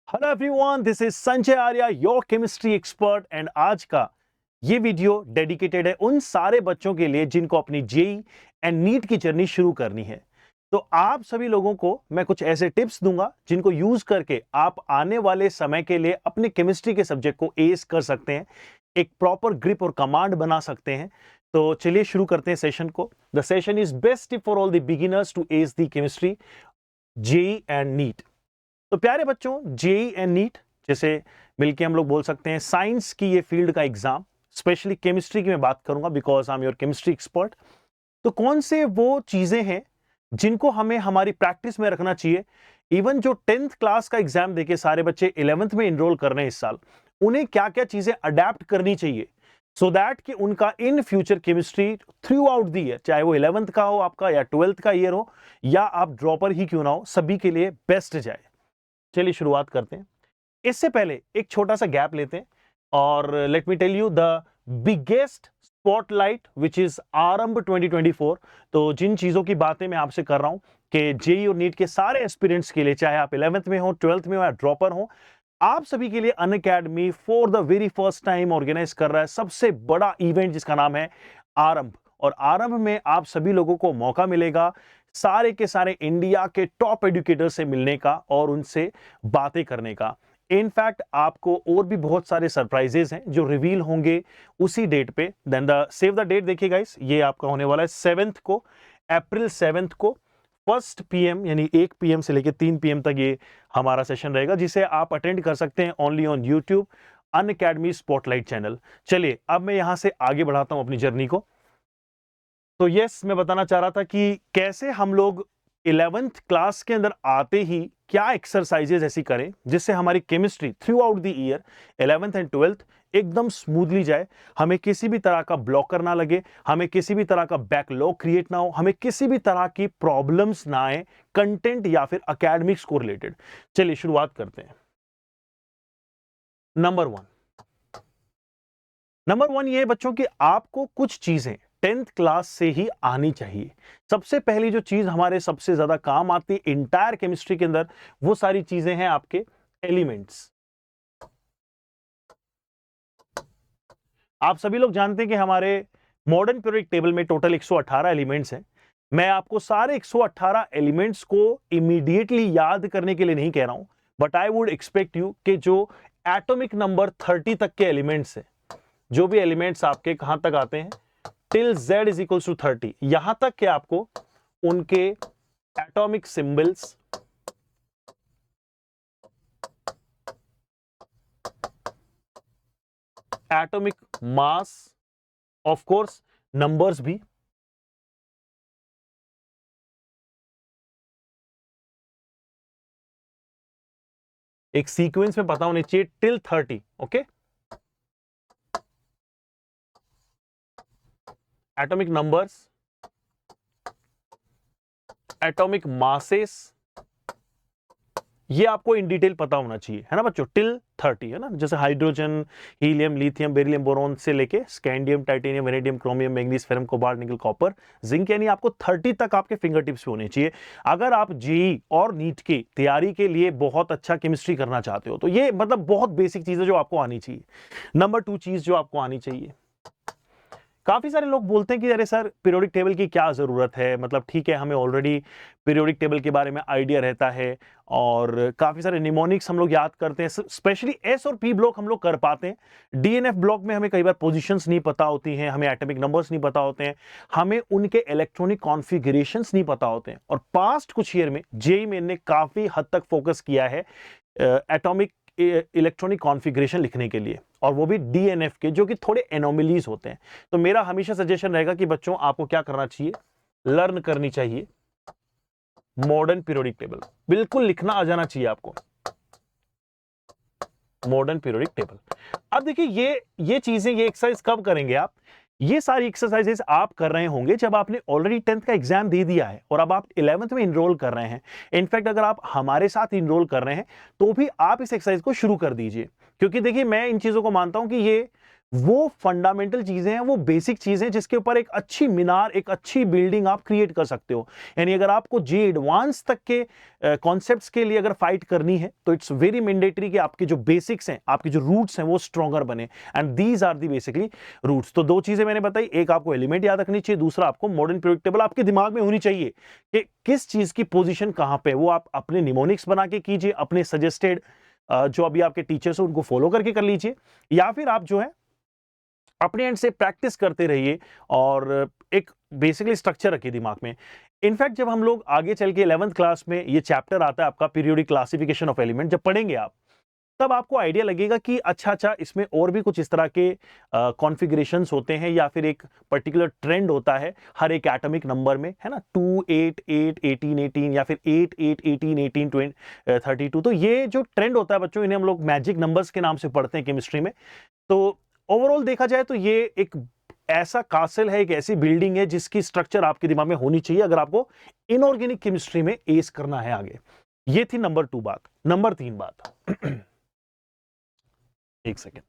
Hello everyone, this is Sanjay Arya, your chemistry expert. And आज का ये वीडियो डेडिकेटेड है उन सारे बच्चों के लिए जिनको अपनी जेई एंड नीट की जर्नी शुरू करनी है। तो आप सभी लोगों को मैं कुछ ऐसे टिप्स दूंगा जिनको यूज करके आप आने वाले समय के लिए अपने केमिस्ट्री के सब्जेक्ट को एस कर सकते हैं, एक प्रॉपर ग्रिप और कमांड बना सकते हैं। तो चलिए शुरू करते हैं सेशन को। The session is best for all the beginners to ace the chemistry, JEE and NEET. तो प्यारे बच्चों, जेई एंड नीट जैसे मिलके हम लोग बोल सकते हैं साइंस की ये फील्ड का एग्जाम, स्पेशली केमिस्ट्री की मैं बात करूंगा because I am your chemistry expert. तो कौन से वो चीजें हैं जिनको हमें हमारी प्रैक्टिस में रखना चाहिए। इवन जो 10th क्लास का एग्जाम देके सारे बच्चे 11th में इनरोल कर रहे हैं इस साल, उन्हें क्या क्या चीजें अडेप्ट करनी चाहिए सो दैट कि उनका in future chemistry through out the year, चाहे वो 11th का हो आपका या 12th का ईयर हो या आप ड्रॉपर ही क्यों ना हो, सभी के लिए बेस्ट जाए। चलिए शुरुआत करते हैं। इससे पहले एक छोटा सा गैप लेते हैं और let me tell you the biggest spotlight which is Aarambh 2024। तो जिन चीजों की बातें मैं आपसे कर रहा हूं कि जेई और नीट के सारे एस्पिरेंट्स के लिए, चाहे आप 11th में हो, 12th में हो या ड्रॉपर हो, आप सभी के लिए Unacademy for the very first time organize कर रहा है सबसे बड़ा इवेंट जिसका नाम है आरंभ। और आरंभ में आप सभी लोगों को मौका मिलेगा सारे के सारे इंडिया के टॉप एजुकेटर से मिलने का और उनसे बातें करने का। इनफैक्ट आपको और भी बहुत सारे सरप्राइजेस हैं जो रिवील होंगे उसी डेट पे। Then the save the date देखिए गाइस, ये आपका होने वाला है 7th को, अप्रैल 7th को 1 PM यानी 1 PM से लेकर 3 PM तक ये हमारा सेशन रहेगा, जिसे आप अटेंड कर सकते हैं only on YouTube Unacademy spotlight channel. चलिए अब मैं यहां से आगे बढ़ाता हूं अपनी जर्नी को। तो यस, मैं बताना चाह रहा था कि कैसे हम लोग 11th क्लास के अंदर आते ही क्या एक्सरसाइजेज ऐसी करें जिससे हमारी chemistry through out the year 11th and 12th एकदम स्मूथली जाए, हमें किसी भी तरह का ब्लॉकर ना लगे, हमें किसी भी तरह का बैकलॉग क्रिएट ना हो, हमें किसी भी तरह की प्रॉब्लम्स ना आए कंटेंट या फिर एकेडमिक्स को रिलेटेड। चलिए शुरुआत करते हैं। नंबर वन ये है बच्चों कि आपको कुछ चीजें 10th क्लास से ही आनी चाहिए। सबसे पहली जो चीज हमारे सबसे ज्यादा काम आती है इंटायर केमिस्ट्री के अंदर, वो सारी चीजें हैं आपके एलिमेंट्स। आप सभी लोग जानते हैं कि हमारे मॉडर्न पीरियोडिक टेबल में टोटल 118 एलिमेंट्स हैं। मैं आपको सारे 118 एलिमेंट्स को इमीडिएटली याद करने के लिए नहीं कह रहा हूं, but I would expect you कि जो एटॉमिक नंबर 30 तक के एलिमेंट्स हैं, जो भी एलिमेंट्स आपके कहां तक आते हैं till z is equal to 30, यहां तक कि आपको उनके atomic symbols, atomic mass, of course numbers भी, एक सीक्वेंस में पता होने चाहिए till 30। Okay, atomic numbers, atomic masses, ये आपको इन डिटेल पता होना चाहिए, है ना बच्चों, टिल 30, है ना। जैसे hydrogen, helium, lithium, beryllium, boron से लेके scandium, titanium, vanadium, chromium, manganese, ferrum, cobalt, निकल, कॉपर, जिंक, यानी आपको 30 तक आपके फिंगर टिप्स पे होने चाहिए अगर आप जेई और नीट की तैयारी के लिए बहुत अच्छा केमिस्ट्री करना चाहते हो। तो ये मतलब बहुत बेसिक चीज है जो आपको आनी चाहिए। नंबर 2 चीज जो आपको आनी चाहिए, काफी सारे लोग बोलते हैं कि अरे सर पीरियोडिक टेबल की क्या जरूरत है, मतलब ठीक है हमें ऑलरेडी पीरियोडिक टेबल के बारे में आइडिया रहता है और काफी सारे निमोनिक्स हम लोग याद करते हैं, स्पेशली एस और पी ब्लॉक हम लोग कर पाते हैं। डीएनएफ ब्लॉक में हमें कई बार पोजीशंस नहीं पता होती हैं, हमें एटॉमिक नंबर्स नहीं पता होते हैं, हमें उनके इलेक्ट्रॉनिक कॉन्फ़िगरेशंस नहीं पता होते हैं। और पास्ट कुछ ईयर में जेईई मेन ने काफी हद तक फोकस किया है एटॉमिक इलेक्ट्रॉनिक कॉन्फ़िगरेशन लिखने के लिए, और वो भी डीएनएफ के, जो कि थोड़े एनोमलीज होते हैं। तो मेरा हमेशा सजेशन रहेगा कि बच्चों आपको क्या करना चाहिए, लर्न करनी चाहिए मॉडर्न पीरियोडिक टेबल, बिल्कुल लिखना आ जाना चाहिए आपको मॉडर्न पीरियोडिक टेबल। अब देखिए ये चीजें, ये एक्सरसाइज कब करेंगे आप, ये सारी एक्सरसाइजेस आप कर रहे होंगे जब आपने ऑलरेडी 10th का एग्जाम दे दिया है और अब आप 11th में इनरोल कर रहे हैं। इनफैक्ट अगर आप हमारे साथ इनरोल कर रहे हैं तो भी आप इस एक्सरसाइज को शुरू कर दीजिए, क्योंकि देखिए मैं इन चीजों को मानता हूं कि ये वो फंडामेंटल चीजें हैं, वो बेसिक चीजें जिसके ऊपर एक अच्छी मीनार, एक अच्छी बिल्डिंग आप क्रिएट कर सकते हो। यानी अगर आपको जे एडवांस तक के कॉन्सेप्ट्स के लिए अगर फाइट करनी है तो इट्स वेरी मैंडेटरी कि आपके जो बेसिक्स हैं, आपके जो रूट्स हैं वो स्ट्रॉन्गर बने, and these are the basically roots. तो दो चीजें मैंने बताई, एक आपको एलिमेंट याद रखनी चाहिए, दूसरा आपको मॉडर्न पीरियोडिक टेबल आपके दिमाग में होनी चाहिए कि किस चीज की पोजीशन कहां पे, वो आप अपने निमोनिक्स बना के कीजिए, अपने सजेस्टेड जो अभी आपके टीचर्स हैं उनको फॉलो करके कर लीजिए, या फिर आप जो है अपने एंड से प्रैक्टिस करते रहिए और एक बेसिकली स्ट्रक्चर रखिए दिमाग में। इनफैक्ट जब हम लोग आगे चल के 11th क्लास में ये चैप्टर आता है आपका पीरियोडिक क्लासिफिकेशन ऑफ एलिमेंट, जब पढ़ेंगे आप तब आपको आइडिया लगेगा कि अच्छा इसमें और भी कुछ इस तरह के कॉन्फ़िगरेशंस होते हैं या फिर एक पर्टिकुलर ट्रेंड होता है हर एक एटॉमिक नंबर में, है ना, 2 8 8 18 18 या फिर 8 8 18 18 20 32। तो ये जो ट्रेंड होता है बच्चों, इन्हें हम लोग मैजिक नंबर्स के नाम से पढ़ते हैं केमिस्ट्री में। तो ओवरऑल देखा जाए तो ये एक ऐसा कासल है, एक ऐसी बिल्डिंग है जिसकी स्ट्रक्चर आपके दिमाग में होनी चाहिए अगर आपको इनऑर्गेनिक केमिस्ट्री में एस करना है आगे। ये थी नंबर 2 बात। नंबर 3 बात एक सेकेंड,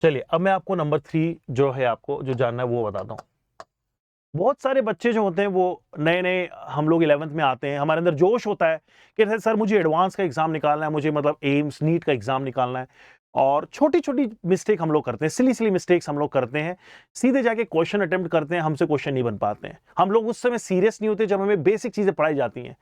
चलिए अब मैं आपको नंबर 3 जो है आपको जो जानना है वो बताता हूं। बहुत सारे बच्चे जो होते हैं वो नए नए, हम लोग 11th में आते हैं, हमारे अंदर जोश होता है कि सर मुझे एडवांस का एग्जाम निकालना है, मुझे मतलब एम्स नीट का एग्जाम निकालना है, और छोटी छोटी मिस्टेक हम लोग करते हैं, सिली सिली मिस्टेक्स हम लोग करते हैं, सीधे जाके क्वेश्चन अटेम्प्ट करते हैं, हमसे क्वेश्चन नहीं बन पाते हैं। हम लोग उस समय सीरियस नहीं होते जब हमें बेसिक चीजें पढ़ाई जाती हैं।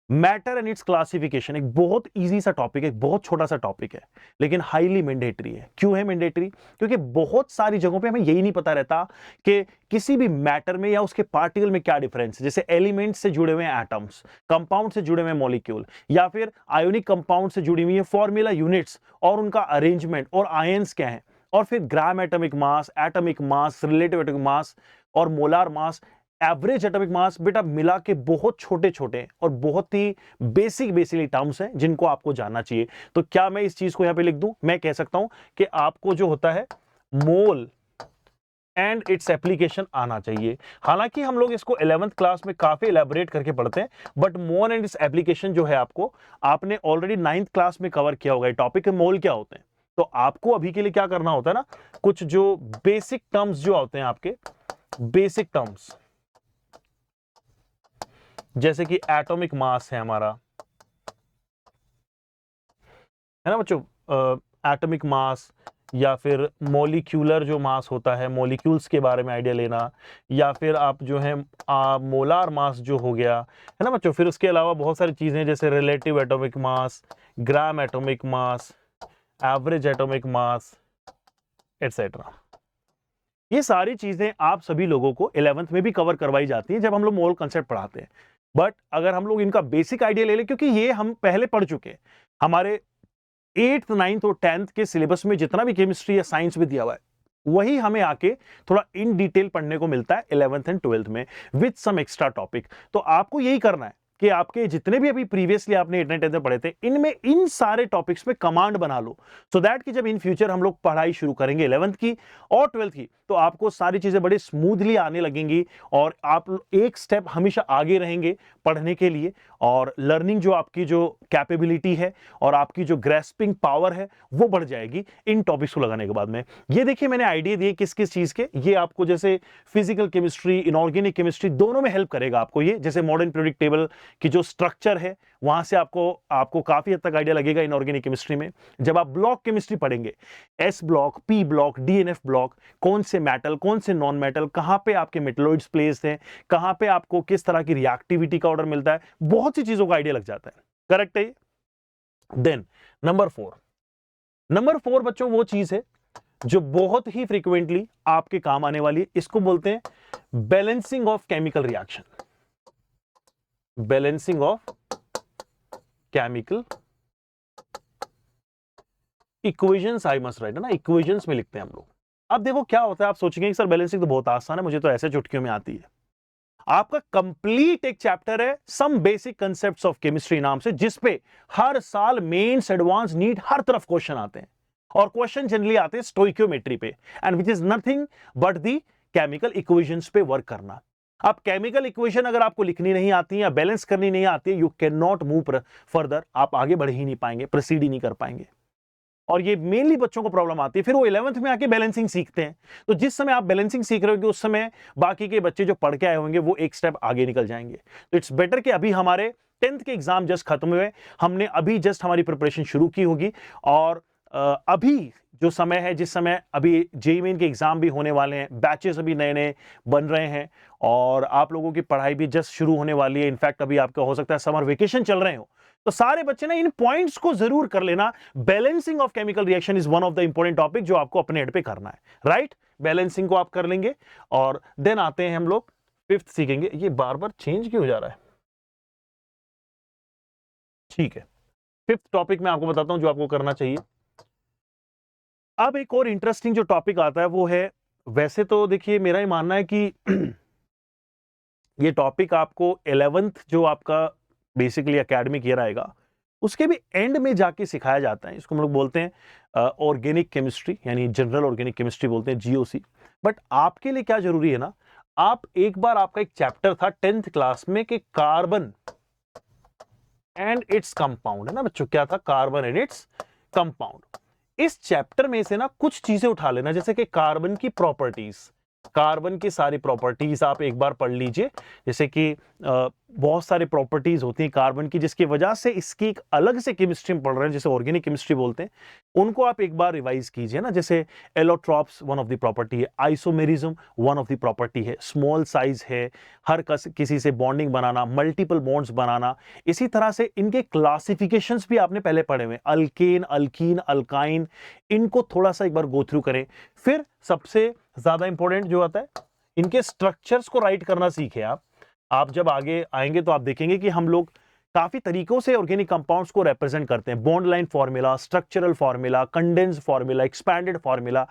मैटर एंड इट्स क्लासिफिकेशन एक बहुत इजी सा टॉपिक है, बहुत छोटा सा टॉपिक है, लेकिन हाईली मैंडेटरी है। क्यों है मैंडेटरी? क्योंकि बहुत सारी जगहों पे हमें यही नहीं पता रहता कि किसी भी मैटर में या उसके पार्टिकल में क्या डिफरेंस है। जैसे एलिमेंट से जुड़े हुए एटम्स, कंपाउंड से जुड़े हुए मॉलिक्यूल, या फिर आयोनिक कंपाउंड से जुड़ी हुई है फॉर्मूला यूनिट्स और उनका अरेंजमेंट, और आयंस क्या है, और फिर gram atomic mass, relative atomic mass और molar mass, average atomic mass, बेटा मिला के बहुत छोटे छोटे और बहुत ही बेसिकली टर्म्स हैं जिनको आपको जानना चाहिए। तो क्या मैं इस चीज को यहां पे लिख दूं? मैं कह सकता हूं कि आपको जो होता है मोल एंड इट्स एप्लीकेशन आना चाहिए। हालांकि हम लोग इसको 11th क्लास में काफी एलैबोरेट करके पढ़ते हैं, but mole and its application जो है आपको, आपने ऑलरेडी 9th क्लास में कवर किया होगा। टॉपिक है मोल क्या होते हैं। तो आपको अभी के लिए क्या करना होता है ना, कुछ जो बेसिक टर्म्स जो होते हैं आपके, बेसिक टर्म्स जैसे कि एटॉमिक मास है हमारा, है ना बच्चों, एटॉमिक मास, या फिर मॉलिक्यूलर जो मास होता है, मॉलिक्यूल्स के बारे में आइडिया लेना, या फिर आप जो है मोलार मास जो हो गया, है ना बच्चों। फिर उसके अलावा बहुत सारी चीजें जैसे रिलेटिव एटॉमिक मास, ग्राम एटॉमिक मास, एवरेज एटॉमिक मास, एटसेट्रा। ये सारी चीजें आप सभी लोगों को 11th में भी कवर करवाई जाती हैं जब हम लोग मोल कंसेप्ट पढ़ाते हैं। बट अगर हम लोग इनका बेसिक आइडिया ले लें, क्योंकि ये हम पहले पढ़ चुके हैं, हमारे 8th 9th और 10th के सिलेबस में जितना भी केमिस्ट्री या साइंस में दिया हुआ है वही हमें आके थोड़ा इन डिटेल पढ़ने को मिलता है 11th एंड 12th में विद सम एक्स्ट्रा टॉपिक। तो आपको यही करना है कि आपके जितने भी अभी प्रीवियसली आपने 8th 10th में पढ़े थे, इनमें इन सारे टॉपिक्स में कमांड बना लो, सो दैट कि जब इन फ्यूचर हम लोग पढ़ाई शुरू करेंगे 11th की और 12th की, तो आपको सारी चीजें बड़ी स्मूथली आने लगेंगी और आप एक स्टेप हमेशा आगे रहेंगे पढ़ने के लिए। और लर्निंग जो आपकी जो कैपेबिलिटी है और आपकी जो ग्रेस्पिंग पावर है वो बढ़ जाएगी इन टॉपिक्स को लगाने के बाद में। ये देखिए मैंने आइडिया दिए किस किस चीज के, ये आपको जैसे फिजिकल केमिस्ट्री, इनऑर्गेनिक केमिस्ट्री दोनों में हेल्प करेगा आपको। ये जैसे मॉडर्न पीरियोडिक टेबल की जो स्ट्रक्चर है वहां से आपको काफी हद तक आइडिया लगेगा इनऑर्गेनिक केमिस्ट्री में। जब आप ब्लॉक केमिस्ट्री पढ़ेंगे, S block, P block, DNF block, कौन से मेटल, कौन से नॉन मेटल, कहां पे आपके मेटलॉइड्स प्लेस्ड हैं, कहां पे आपको किस तरह की रिएक्टिविटी का ऑर्डर मिलता है, बहुत सी चीजों का आइडिया लग जाता है। करेक्ट है ये? देन नंबर 4 बच्चों वो चीज है जो बहुत ही फ्रीक्वेंटली आपके काम आने वाली है। इसको बोलते हैं balancing of chemical reaction. Balancing of chemical equations, I must write, है ना, इक्वेशंस में लिखते हैं हम लोग। अब देखो क्या होता है, आप सोचेंगे सर बैलेंसिंग तो बहुत आसान है, मुझे तो ऐसे चुटकियों में आती है। आपका कंप्लीट एक चैप्टर है some basic concepts of chemistry नाम से, जिसपे हर साल मेंस, एडवांस, नीट हर तरफ क्वेश्चन आते हैं, और क्वेश्चन जनरली आते हैं स्टोइकियोमेट्री पे, and which is nothing but the chemical equations पे वर्क करना। आप केमिकल इक्वेशन अगर आपको लिखनी नहीं आती है या बैलेंस करनी नहीं आती है, you can not move further, आप आगे बढ़ ही नहीं पाएंगे, प्रोसीड ही नहीं कर पाएंगे। और ये मेनली बच्चों को प्रॉब्लम आती है, फिर वो 11th में आके बैलेंसिंग सीखते हैं। तो जिस समय आप बैलेंसिंग सीख रहे होंगे उस समय बाकी के बच्चे जो पढ़ के आए होंगे वो एक स्टेप आगे निकल जाएंगे। तो इट्स बेटर कि अभी हमारे 10th के एग्जाम जस्ट खत्म हुए, हमने अभी जस्ट हमारी प्रिपरेशन शुरू की होगी, और अभी जो समय है, जिस समय अभी जेईई मेन के एग्जाम भी होने वाले हैं, बैचेस अभी नए नए बन रहे हैं और आप लोगों की पढ़ाई भी जस्ट शुरू होने वाली है। इनफैक्ट अभी आपका हो सकता है समर वेकेशन चल रहे हो, तो सारे बच्चे ना इन पॉइंट्स को जरूर कर लेना। Balancing of chemical reaction is one of the important topic जो आपको अपने हेड पे करना है, राइट। बैलेंसिंग को आप कर लेंगे और देन आते हैं हम लोग 5th सीखेंगे। ये बार बार चेंज क्यों हो जा रहा है? ठीक है, 5th टॉपिक में आपको बताता हूं जो आपको करना चाहिए। अब एक और इंटरेस्टिंग जो टॉपिक आता है वो है, वैसे तो देखिए मेरा ही मानना है कि ये टॉपिक आपको 11th जो आपका बेसिकली एकेडमिक ईयर आएगा उसके भी एंड में जाके सिखाया जाता है। इसको हम लोग बोलते हैं ऑर्गेनिक केमिस्ट्री, यानी जनरल ऑर्गेनिक केमिस्ट्री बोलते हैं, जीओसी। बट आपके लिए क्या जरूरी है ना, आप एक बार, आपका एक चैप्टर था 10th क्लास में कि कार्बन एंड इट्स कंपाउंड, है ना बच्चों, क्या था? Carbon and its compound. इस चैप्टर में से ना कुछ चीजें उठा लेना, जैसे कि कार्बन की प्रॉपर्टीज, कार्बन की सारी प्रॉपर्टीज आप एक बार पढ़ लीजिए। जैसे कि बहुत सारी प्रॉपर्टीज होती हैं कार्बन की, जिसकी वजह से इसकी एक अलग से केमिस्ट्री में पढ़ रहे हैं, जिसे ऑर्गेनिक केमिस्ट्री बोलते हैं, उनको आप एक बार रिवाइज कीजिए ना। जैसे allotropes one of the property है, isomerism one of the property है, स्मॉल साइज है, हर किसी से बॉन्डिंग बनाना, मल्टीपल बॉन्ड्स बनाना। इसी तरह से इनके क्लासिफिकेशंस भी आपने पहले पढ़े हुए, अल्केन, अल्कीन, अल्काइन, इनको थोड़ा सा एक बार गो थ्रू करें। फिर सबसे ज्यादा इंपॉर्टेंट जो आता है, इनके स्ट्रक्चर्स को राइट करना सीखे आप जब आगे आएंगे तो आप देखेंगे कि हम लोग काफी तरीकों से ऑर्गेनिक कंपाउंड्स को रिप्रेजेंट करते हैं। Bond line formula, structural formula, condense formula, expanded formula.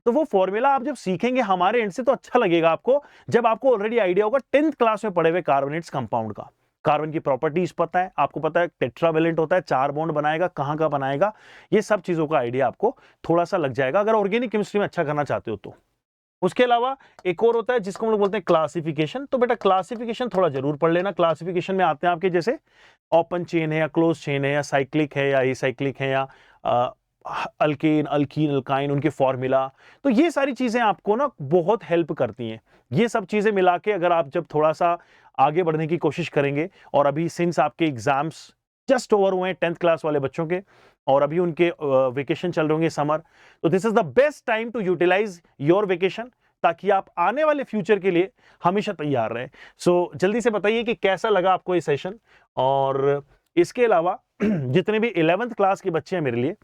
तो वो फार्मूला आप जब सीखेंगे हमारे एंड से तो अच्छा लगेगा आपको, जब आपको ऑलरेडी आइडिया होगा 10th क्लास में पढ़े हुए कार्बोनेट्स कंपाउंड का। कार्बन की प्रॉपर्टीज पता है आपको, पता है टेट्रावेलेंट होता है, 4 बॉन्ड बनाएगा, कहां का बनाएगा, ये सब चीजों का आइडिया आपको थोड़ा सा लग जाएगा अगर ऑर्गेनिक केमिस्ट्री में अच्छा करना चाहते हो तो। उसके अलावा एक और होता है जिसको हम लोग बोलते हैं क्लासिफिकेशन। तो बेटा क्लासिफिकेशन थोड़ा जरूर पढ़ लेना। क्लासिफिकेशन में आते हैं आपके जैसे ओपन चेन है या क्लोज चेन है या साइक्लिक है या एसाइक्लिक है या अल्केन, अल्कीन, अल्काइन, उनके फॉर्मूला। तो ये सारी चीजें आपको ना बहुत हेल्प करती हैं। ये सब चीजें मिला के अगर आप जब थोड़ा सा आगे बढ़ने की कोशिश करेंगे, और अभी सिंस आपके एग्जाम्स जस्ट ओवर हुए हैं 10th क्लास वाले बच्चों के, और अभी उनके वेकेशन चल रहे होंगे समर, तो this is the best time to utilize your vacation, ताकि आप आने वाले फ्यूचर के लिए हमेशा तैयार रहें। सो जल्दी से बताइए कि कैसा लगा आपको ये सेशन। और इसके अलावा जितने भी 11th क्लास के बच्चे हैं मेरे लिए,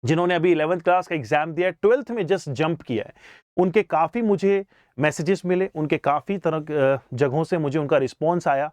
जिन्होंने अभी 11th क्लास का एग्जाम दिया है, 12th में जस्ट जंप किया है, उनके काफी मुझे मैसेजेस मिले, उनके काफी तरह जगहों से मुझे उनका रिस्पॉन्स आया।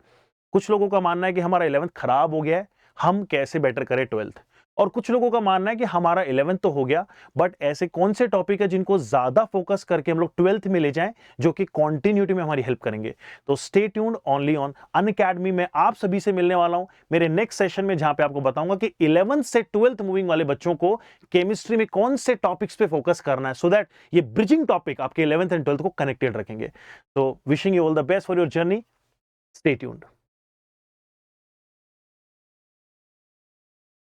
कुछ लोगों का मानना है कि हमारा 11th खराब हो गया है, हम कैसे बेटर करें 12th। और कुछ लोगों का मानना है कि हमारा 11th तो हो गया, बट ऐसे कौन से टॉपिक है जिनको ज्यादा फोकस करके हम लोग 12th में ले जाएं, जो कि कॉन्टिन्यूटी में हमारी हेल्प करेंगे। तो stay tuned only on Unacademy में आप सभी से मिलने वाला हूं मेरे नेक्स्ट सेशन में, जहां पे आपको बताऊंगा कि 11th से 12th मूविंग वाले बच्चों को केमिस्ट्री में कौन से टॉपिक्स पे फोकस करना है, सो दैट ये ब्रिजिंग टॉपिक आपके 11th एंड 12th को कनेक्टेड रखेंगे। तो wishing you all the best for your journey. Stay tuned.